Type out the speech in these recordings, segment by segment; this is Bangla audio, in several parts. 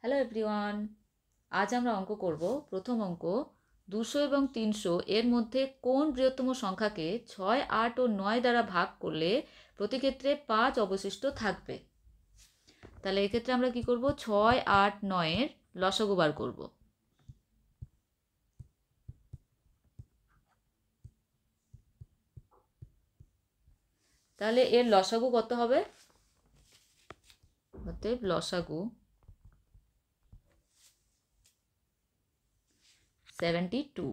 হ্যালো এভরিওয়ান, আজ আমরা অঙ্ক করব। প্রথম অঙ্ক, 200 এবং 300 এর মধ্যে কোন বৃহত্তম সংখ্যাকে 6, 8 ও 9 দ্বারা ভাগ করলে প্রতি ক্ষেত্রে 5 অবশিষ্ট থাকবে। তাহলে এক্ষেত্রে আমরা কি করব, 6, 8, 9 এর লসাগু বার করব। তাহলে এর লসাগু কত হবে? অতএব লসাগু 72।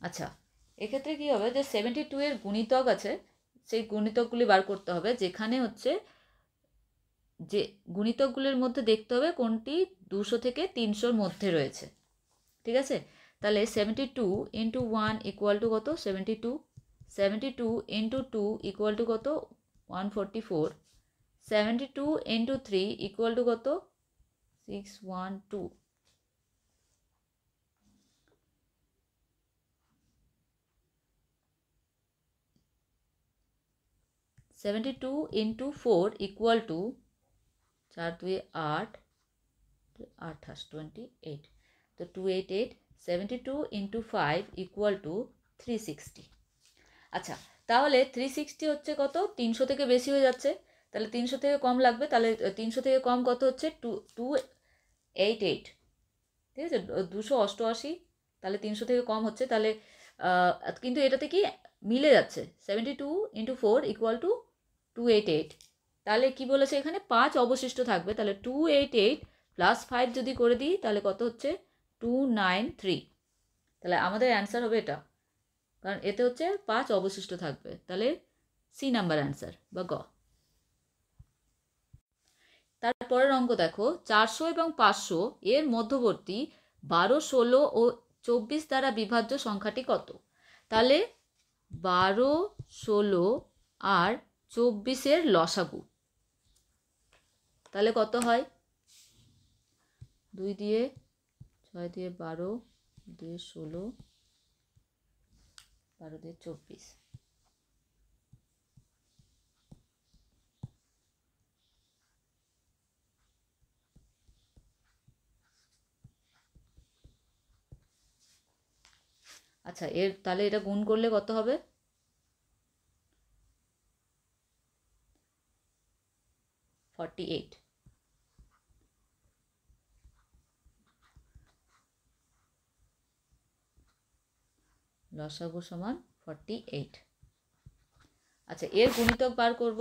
আচ্ছা, এক্ষেত্রে কি হবে, যে 72 এর গুণিতক আছে, সেই গুণিতকগুলি বার করতে হবে। যেখানে হচ্ছে যে গুণিতকগুলির মধ্যে দেখতে হবে কোনটি 200 থেকে 300-র মধ্যে রয়েছে। ঠিক আছে, তাহলে 72 ইন্টু 1 ইকুয়াল টু কত? 72। 72 ইন্টু 2 ইকুয়াল টু কত? 144। 72 ইন্টু 3 ইকুয়াল টু কত? 612। 72 ইন্টু 4 ইকুয়াল টু 4 2 8 28 28, তো 288। 72 ইন্টু 5 ইকুয়াল টু 360। আচ্ছা, তাহলে 360 হচ্ছে কত? 300 থেকে বেশি হয়ে যাচ্ছে, তাহলে 300 থেকে কম লাগবে। তাহলে 300 থেকে কম কত হচ্ছে? 288। ঠিক আছে, 288। তাহলে 300 থেকে কম হচ্ছে, তাহলে কিন্তু এটাতে কি মিলে যাচ্ছে, 72 ইন্টু 4 ইকুয়াল টু 288। তাহলে কি বলেছে এখানে? 5 অবশিষ্ট থাকবে। তাহলে 288 প্লাস 5 যদি করে দিই তাহলে কত হচ্ছে? 293। তাহলে আমাদের অ্যান্সার হবে এটা, কারণ এতে হচ্ছে 5 অবশিষ্ট থাকবে। তাহলে সি নাম্বার অ্যান্সার বা গ। তারপরের অঙ্ক দেখো, 400 এবং 500 এর মধ্যবর্তী 12, 16 ও 24 দ্বারা বিভাজ্য সংখ্যাটি কত? তাহলে 12, 16 আর 24-এর লসাগু তাহলে কত হয়? 2 দিয়ে 6 দিয়ে 12 দিয়ে 16, 12 দিয়ে 24। আচ্ছা, তাহলে এটা গুণ করলে কত হবে? 48। লসাগু সমান 48। আচ্ছা, এর গুণিতক বার করব।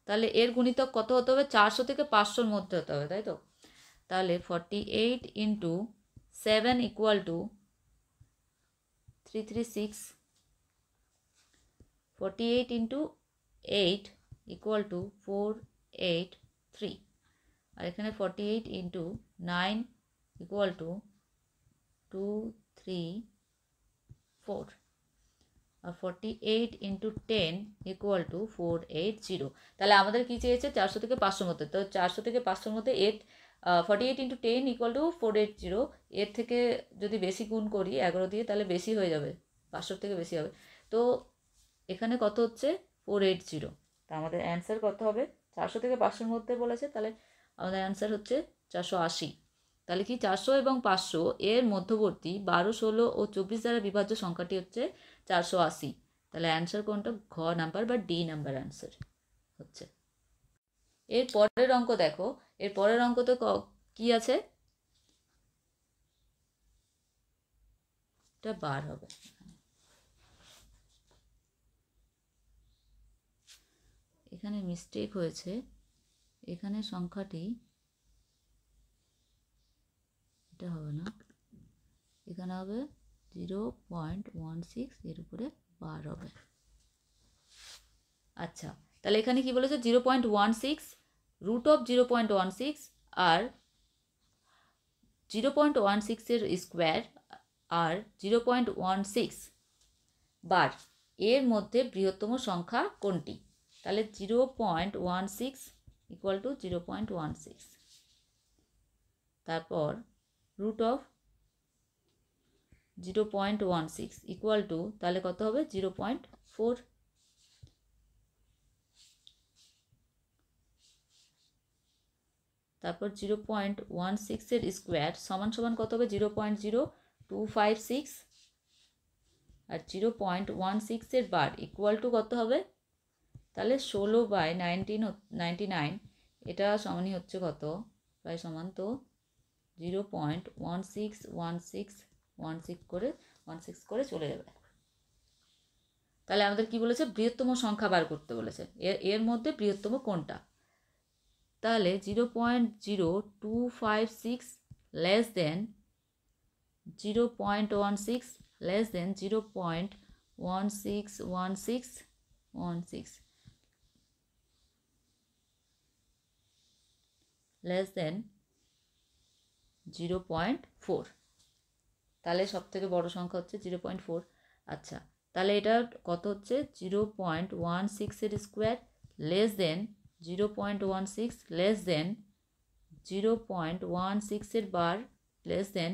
তাহলে এর গুণিতক কত হতে হবে? 400 থেকে 500-র মধ্যে হতে হবে, তাই তো? তাহলে 48 into 7 equal to 336। 48 into 8 equal to 483। আর এখানে 48 ইন্টু 9 ইকুয়াল টু 234। আর 48 ইন্টু 10 ইকুয়াল টু 480। তাহলে আমাদের কি চেয়েছে? 400 থেকে 500-র মধ্যে। তো 400 থেকে 500-র মধ্যে 48 ইন্টু 10 ইকুয়াল টু 480। এর থেকে যদি বেশি গুণ করি 11 দিয়ে, তাহলে বেশি হয়ে যাবে, 500-র থেকে বেশি হবে। তো এখানে কত হচ্ছে? 480। তা আমাদের অ্যান্সার কত হবে? 400 থেকে 500-র মধ্যে বলেছে, তাহলে আমাদের অ্যান্সার হচ্ছে 480। তাহলে কি 400 এবং 500 এর মধ্যবর্তী 12, 16 ও 24 দ্বারা বিভাজ্য সংখ্যাটি হচ্ছে 480। তাহলে অ্যান্সার কোনটা? ঘ নাম্বার বা ডি নাম্বার অ্যান্সার হচ্ছে। এর পরের অঙ্ক দেখো, এর পরের অঙ্কতে কি আছে? এটা বার হবে। এখানে মিস্টেক হয়েছে, এখানে সংখ্যাটি এটা হবে না, এখানে হবে 0.16, এর উপরে বার হবে। আচ্ছা, তাহলে এখানে কি বলেছে? 0.16, রুট অফ 0.16 আর 0.16-এর স্কোয়ার আর 0.16 বার এর মধ্যে বৃহত্তম সংখ্যা কোনটি? তাহলে 0.16 ইকুয়াল টু 0.16, তারপর রুট অফ 0.16 ইকুয়াল টু, তাহলে কত হবে? 0.4। তারপর 0.16 স্কোয়ার সমান সমান কত হবে 0.0256 আর 0.16 বার ইকুয়াল টু কত হবে তাহলে 16/99 এটা সমানই হচ্ছে কত প্রায় সমান তো 0.1616 করে চলে যাবে। তাহলে আমাদের কি বলেছে বৃহত্তম সংখ্যা বার করতে বলেছে এর মধ্যে বৃহত্তম কোনটা তাহলে 0.0256 লেস দেন 0.16 লেস দেন 0.1616 লেস দেন 0.4 তাহলে সব থেকে বড় সংখ্যা হচ্ছে 0.4। আচ্ছা তাহলে এটা কত হচ্ছে 0.16 square less than 0.16 less than 0.16 বার লেস দেন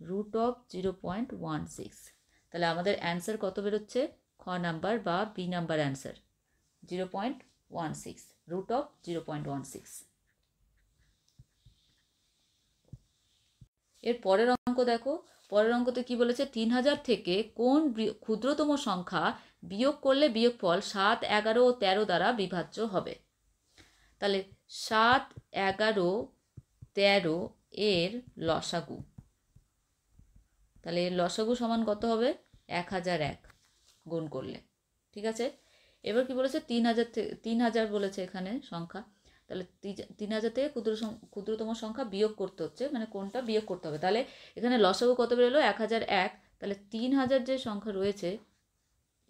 রুট অফ 0.16 তাহলে আমাদের অ্যান্সার কত বেরোচ্ছে খ নাম্বার বা B number answer 0.16 root of 0.16। এর পরের অঙ্ক দেখো পরের অঙ্কতে কি বলেছে 3000 থেকে কোন ক্ষুদ্রতম সংখ্যা বিয়োগ করলে বিয়োগফল 7, 11 ও 13 দ্বারা বিভাজ্য হবে তাহলে 7, 11, 13 এর লসাগু তাহলে এর লসাগু সমান কত হবে 1001 গুণ করলে ঠিক আছে। এবার কি বলেছে 3000 বলেছে এখানে সংখ্যা তাহলে 3000 থেকে ক্ষুদ্রতম সংখ্যা বিয়োগ করতে হচ্ছে মানে কোনটা বিয়োগ করতে হবে তাহলে এখানে লসাগু কত বেরোলো 1001 তাহলে 3000 যে সংখ্যা রয়েছে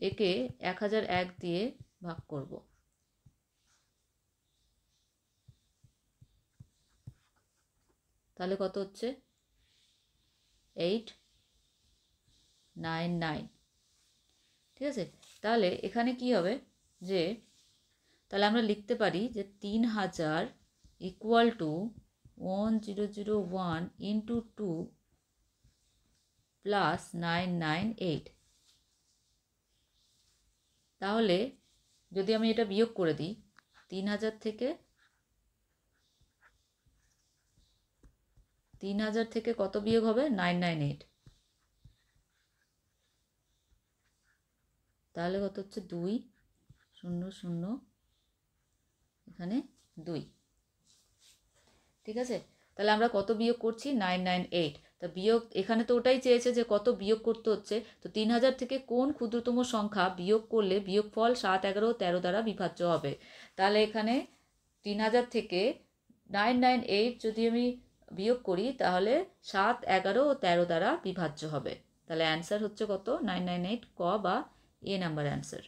একে 1001 দিয়ে ভাগ করব তাহলে কত হচ্ছে 899 ঠিক আছে। তাহলে এখানে কি হবে যে তাহলে আমরা লিখতে পারি যে 3000 ইকুয়াল টু 1001 ইন্টু 2 প্লাস 998 তাহলে যদি আমি এটা বিয়োগ করে দিই 3000 থেকে কত বিয়োগ হবে 998 তাহলে কত হচ্ছে 200 এখানে 2 ঠিক আছে। তাহলে আমরা কত বিয়োগ করছি 998 তা বিয়োগ এখানে তো ওটাই চেয়েছে যে কত বিয়োগ করতে হচ্ছে তো 3000 থেকে কোন ক্ষুদ্রতম সংখ্যা বিয়োগ করলে বিয়োগফল 7, 11 ও 13 দ্বারা বিভাজ্য হবে তাহলে এখানে 3000 থেকে 998 যদি আমি বিয়োগ করি তাহলে 7, 11 ও 13 দ্বারা বিভাজ্য হবে তাহলে অ্যান্সার হচ্ছে কত 998 ক বা এ নাম্বার অ্যান্সার।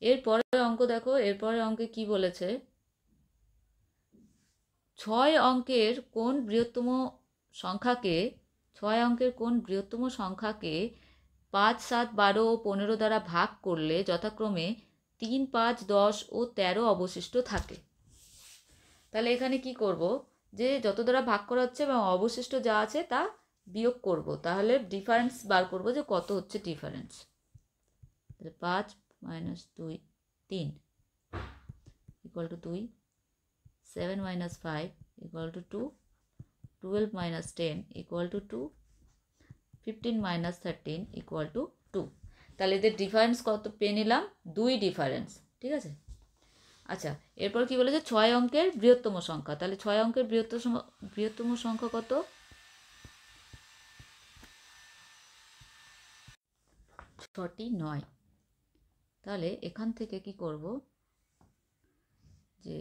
এরপরের অঙ্ক দেখো এরপরের অঙ্কে কি বলেছে 6 অঙ্কের কোন বৃহত্তম সংখ্যাকে 5, 7, 12 ও 15 দ্বারা ভাগ করলে যথাক্রমে 3, 5, 10 ও 13 অবশিষ্ট থাকে তাহলে এখানে কি করব যে যত দ্বারা ভাগ করা হচ্ছে এবং অবশিষ্ট যা আছে তা বিয়োগ করব তাহলে ডিফারেন্স বার করব যে কত হচ্ছে difference 5 - 2 3 equal to 2 7 - 5 equal to 2 12 - 10 equal to 2 15 - 13 equal to 2 তাহলে এদের ডিফারেন্স কত পেয়ে নিলাম 2 ডিফারেন্স ঠিক আছে। আচ্ছা এরপর কি বলেছে 6 অঙ্কের বৃহত্তম সংখ্যা তাহলে 6 অঙ্কের বৃহত্তম সংখ্যা কত 6টি 9 তাহলে এখান থেকে কি করব যে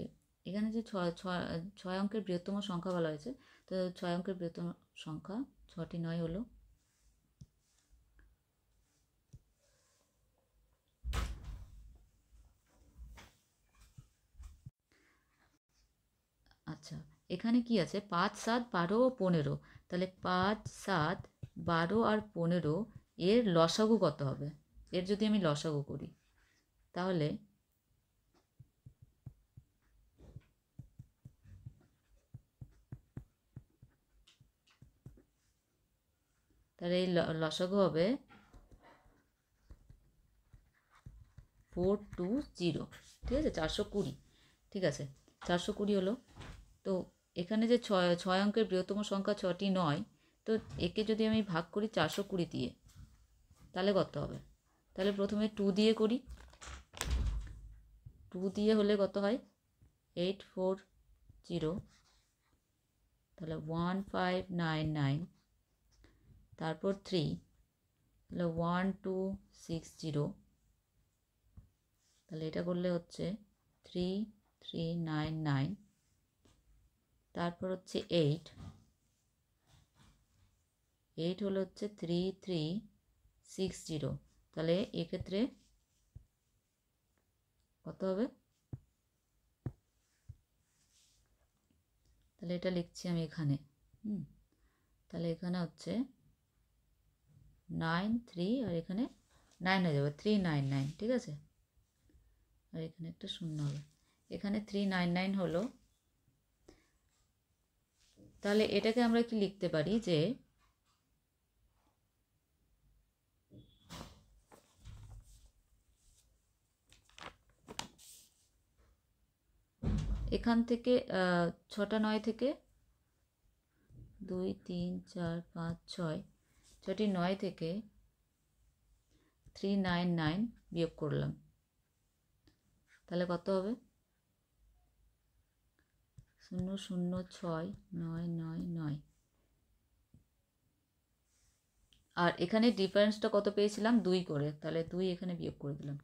এখানে যে 6 অঙ্কের বৃহত্তম সংখ্যা বলা হয়েছে তো 6 অঙ্কের বৃহত্তম সংখ্যা 6টি 9 হলো আচ্ছা এখানে কি আছে 5, 7, 12 ও 15 তাহলে 5, 7, 12 আর 15 এর লসাগু কত হবে এর যদি আমি লসাগু করি তাহলে এই লসাগু হবে 420 ঠিক আছে 420 ঠিক আছে, 420 হলো। তো এখানে যে 6 অঙ্কের বৃহত্তম সংখ্যা 6টি নয়, তো একে যদি আমি ভাগ করি 420 দিয়ে, তাহলে কত হবে? তাহলে প্রথমে 2 দিয়ে করি। 2 দিয়ে হলে কত হয়? 840, তাহলে 1599, তারপর 3, তাহলে 1260, তাহলে এটা করলে হচ্ছে 3399, তারপর হচ্ছে 8 হলো হচ্ছে 3360, তাহলে এক্ষেত্রে কত হবে? তাহলে এটা লিখছি আমি এখানে, তাহলে এখানে হচ্ছে 93 আর এখানে 9 হয়ে যাবে, 399, ঠিক আছে। আর এখানে একটা শূন্য হবে, এখানে 399 হলো। তাহলে এটাকে আমরা কি লিখতে পারি যে এখান থেকে 6টা 9 থেকে 2 3 4 5 6, 6টি 9 থেকে 399 বিয়োগ করলাম, তাহলে কত হবে? 006999। আর এখানে ডিফারেন্সটা কত পেয়েছিলাম? 2 করে, তাহলে 2 এখানে বিয়োগ করে দিলাম।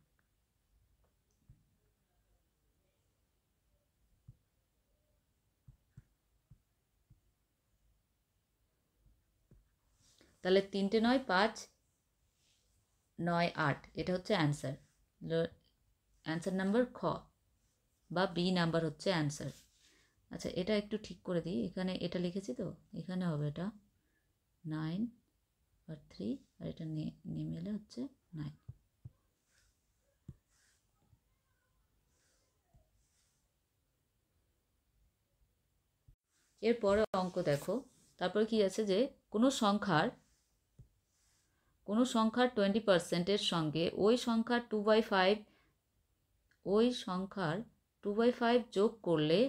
তাহলে 3টে 9 5 9 8, এটা হচ্ছে অ্যান্সার। অ্যান্সার নাম্বার খ বা বি নাম্বার হচ্ছে অ্যান্সার। আচ্ছা, এটা একটু ঠিক করে দিই, এখানে এটা লিখেছি তো, এখানে হবে এটা 9 আর 3, আর এটা নেমে এলে হচ্ছে 9। এরপরে অঙ্ক দেখো, তারপরে কি আছে যে কোনো সংখ্যার 20%-এর সঙ্গে ওই সংখ্যার 2/5 যোগ করলে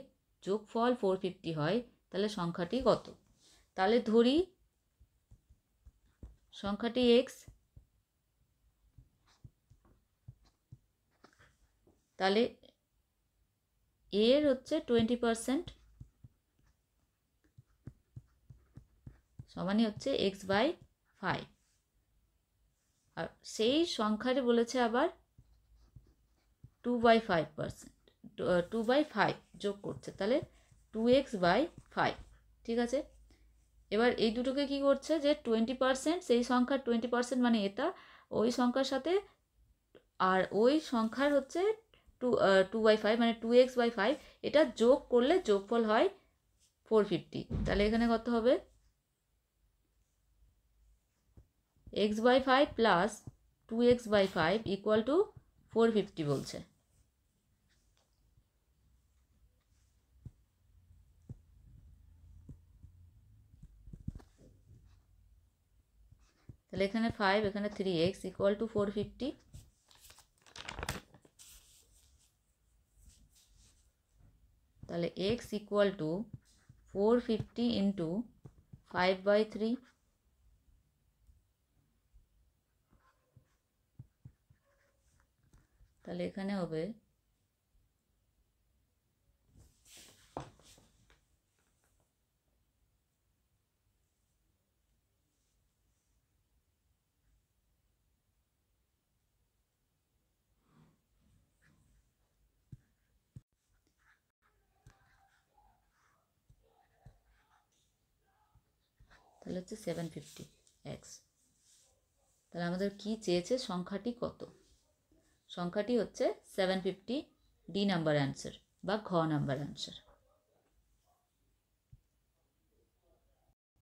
যোগফল 450 হয়, তাহলে সংখ্যাটি কত? তাহলে ধরি সংখ্যাটি x, তাহলে এর হচ্ছে 20% সমানই হচ্ছে x/5, আর সেই সংখ্যাটি বলেছে আবার 2/5 যোগ করছে, তাহলে 2x/5, ঠিক আছে। এবার এই দুটোকে কি করছে যে 20%, সেই সংখ্যার 20% মানে এটা ওই সংখ্যার সাথে, আর ওই সংখ্যার হচ্ছে 2/5 মানে 2x/5, এটা যোগ করলে যোগফল হয় 450। তাহলে এখানে কত হবে? x/5 plus 2x/5 equal to 450 বলছে। তাহলে এখানে 5, এখানে 3x ইকুয়াল টু 450, তাহলে x ইকুয়াল টু 450 ইন্টু 5/3, তাহলে এখানে হবে তাহলে হচ্ছে 750x। তাহলে আমাদের কি চেয়েছে? সংখ্যাটি কত? সংখ্যাটি হচ্ছে 750, ডি নাম্বার অ্যান্সার বা ঘ নাম্বার অ্যান্সার।